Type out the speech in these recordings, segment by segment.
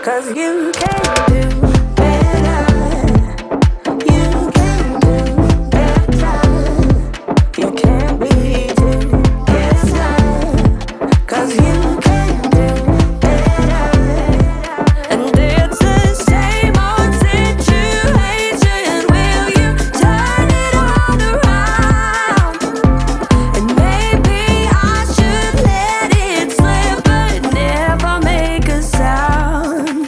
you can do better. You can do better. You can't be too distant, 'cause you can do better. And it's the same old situation. Will you turn it all around? And maybe I should let it slip, but never make a sound.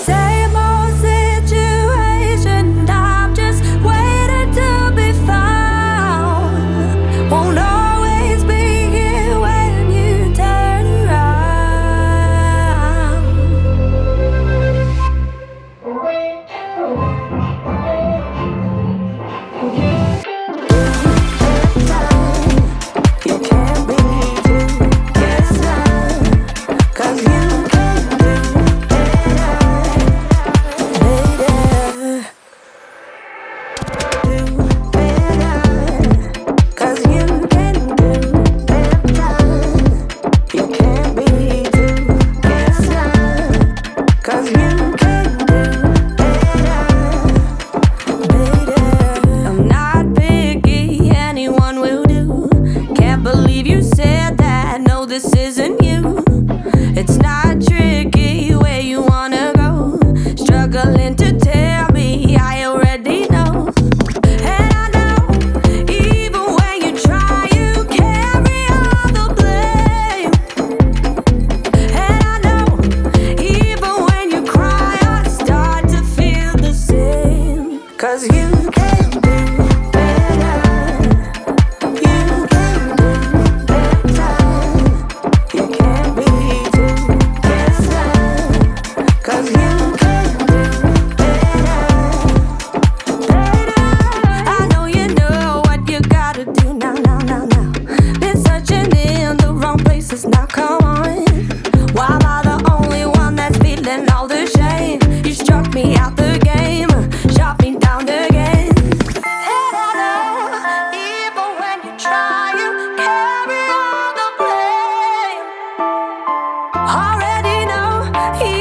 Same old situation, I'm just waiting to be found. Won't always be here when you turn around. You can't be too distant, 'cause you can do better, lady. Do better, 'cause you can do better. You can't be too distant, 'cause you can do better, lady. I'm not picky, anyone will do. Can't believe you said that. No, this isn't you. It's not tricky where you wanna go. Struggling to tell me, I already know. And I know, even when you try, you carry all the blame. And I know, even when you cry, I start to feel the same. 'Cause you can do better. You can do better. You can't be too distant, 'cause you can do better, better. I know you know what you gotta do now, now, now, now. Been searching in the wrong places, now come on. Why am I the only one that's feeling all the shame? You struck me out the game, shot me down again. And I know, even when you try, you carry all the blame. Already know,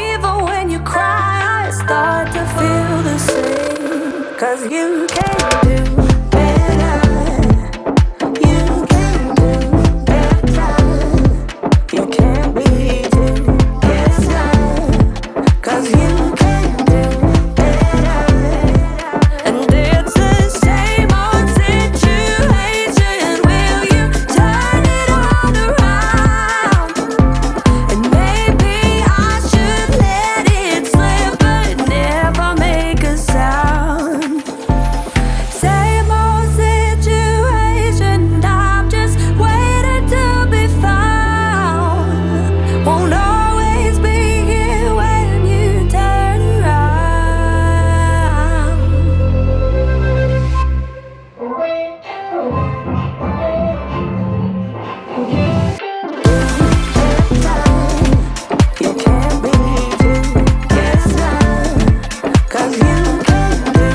even when you cry, I start to feel the same. 'Cause you can do better. You can do better. You can't be too distant, 'cause you can do better. And it's the same old situation. Will you turn it all around? And maybe I should let it slip, but never make a sound. Same old situation, I'm just waiting to be found. Won't always be here when you turn around. You can't be too distant, 'cause you can do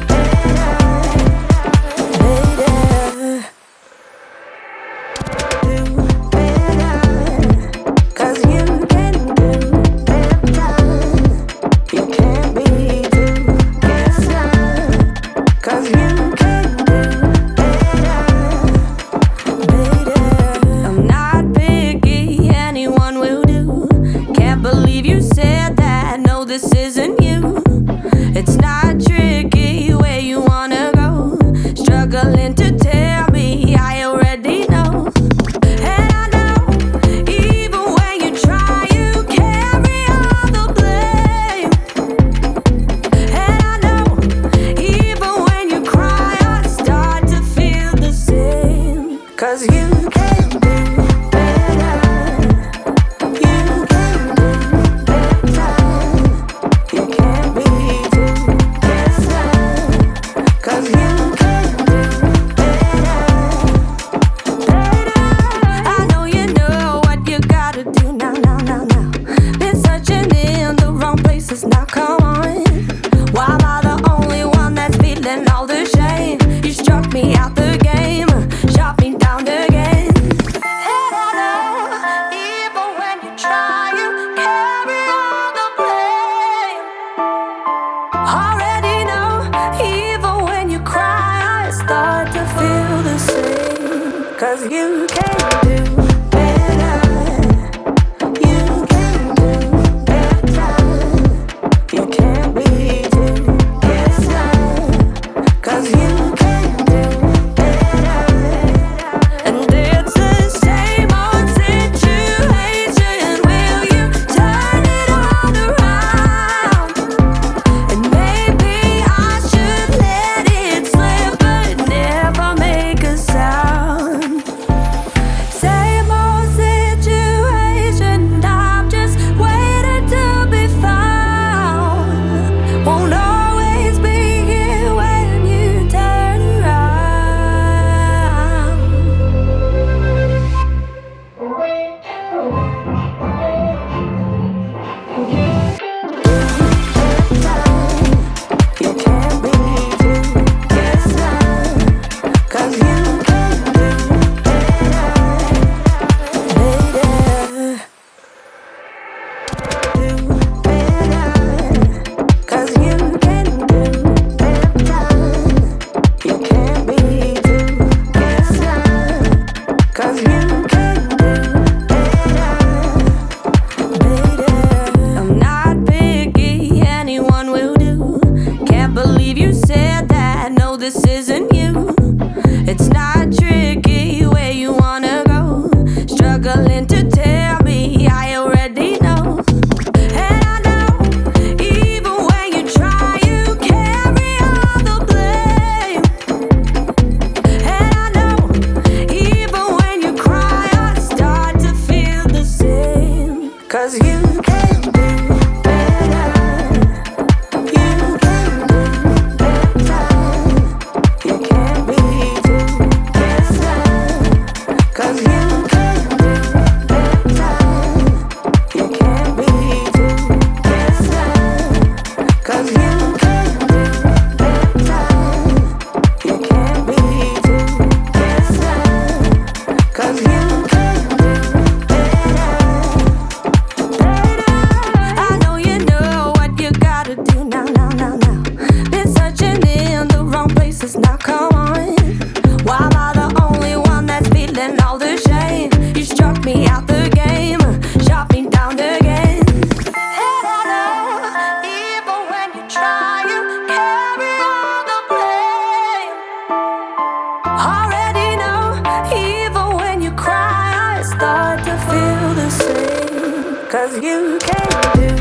better, lady. Do better, 'cause you can do better. You can't be too distant, 'cause you can do better, lady. I'm not picky, anyone will do. Can't believe you said that. No, this isn't you. It's not tricky where you wanna go. Struggling to tell me, I already know. And I know, even when you try, you carry all the blame. And I know, even when you cry, I start to feel the same. 'Cause you can do better. You can do better. You 'cause you can do better. You can do better. You can't be too careless, 'cause you can do better. And it's the same old situation. Will you turn it all around? And maybe I should let it slip, but never make a sound. Same old situation, I'm just waiting to be found. Won't always be here when you turn around. You can't be too careless, 'cause you can do better, baby. Do better, 'cause you can do better. You can't be too careless, 'cause you can do better, baby. I'm not picky, anyone will do. Can't believe you said that. No, this isn't you. It's not tricky where you wanna go. Struggling to tell me, I already know. And I know, even when you try, you carry all the blame. And I know, even when you cry, I start to feel the same. 'Cause you can do better. You can do better. You can't be too careless, 'cause you can do better. You can't be too careless, 'cause you can do better. You can't be too careless, 'cause you can do better. I know you know what you gotta do now, now, now, now. Been searching in the wrong places, now come on. Why am I the only one that's feeling all the shame? You struck me out the game, shot me down again. And I know, even when you try, you carry all the blame. Already know, even when you cry, I start to feel the same. 'Cause you can do